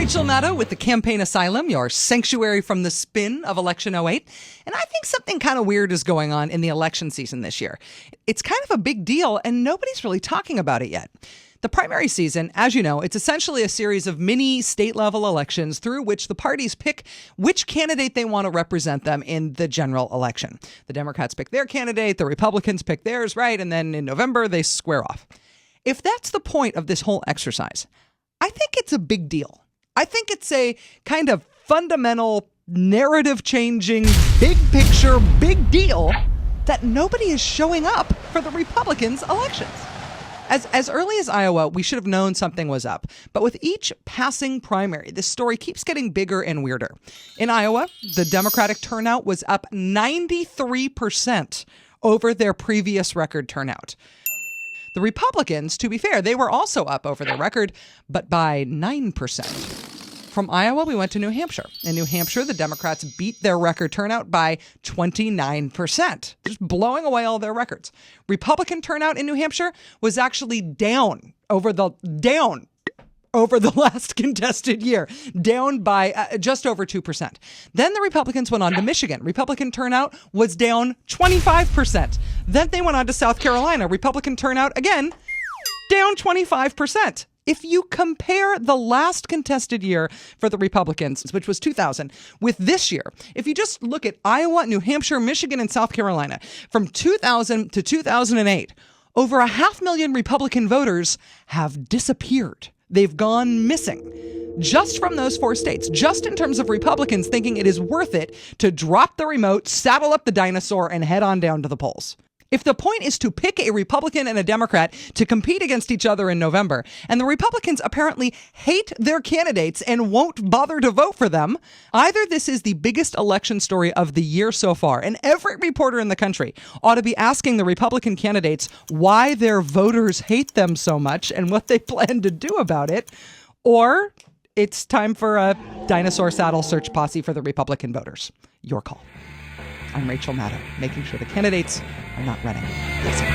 Rachel Maddow with the campaign Asylum, your sanctuary from the spin of Election '08. And I think something kind of weird is going on in the election season this year. It's kind of a big deal, and nobody's really talking about it yet. The primary season, as you know, it's essentially a series of mini state-level elections through which the parties pick which candidate they want to represent them in the general election. The Democrats pick their candidate, the Republicans pick theirs, right? And then in November, they square off. If that's the point of this whole exercise, I think it's a big deal. I think it's a kind of fundamental, narrative-changing, big picture, big deal that nobody is showing up for the Republicans' elections. As early as Iowa, we should have known something was up. But with each passing primary, this story keeps getting bigger and weirder. In Iowa, the Democratic turnout was up 93% over their previous record turnout. The Republicans, to be fair, they were also up over their record, but by 9%. From Iowa, we went to New Hampshire. In New Hampshire, the Democrats beat their record turnout by 29%, just blowing away all their records. Republican turnout in New Hampshire was actually down over the last contested year, down by just over 2%. Then the Republicans went on to Michigan. Republican turnout was down 25%. Then they went on to South Carolina. Republican turnout, again, down 25%. If you compare the last contested year for the Republicans, which was 2000, with this year, if you just look at Iowa, New Hampshire, Michigan, and South Carolina, from 2000 to 2008, over 500,000 Republican voters have disappeared. They've gone missing just from those four states, just in terms of Republicans thinking it is worth it to drop the remote, saddle up the dinosaur, and head on down to the polls. If the point is to pick a Republican and a Democrat to compete against each other in November, and the Republicans apparently hate their candidates and won't bother to vote for them, either this is the biggest election story of the year so far, and every reporter in the country ought to be asking the Republican candidates why their voters hate them so much and what they plan to do about it, or it's time for a dinosaur saddle search posse for the Republican voters. Your call. I'm Rachel Maddow, making sure the candidates are not running. Listen.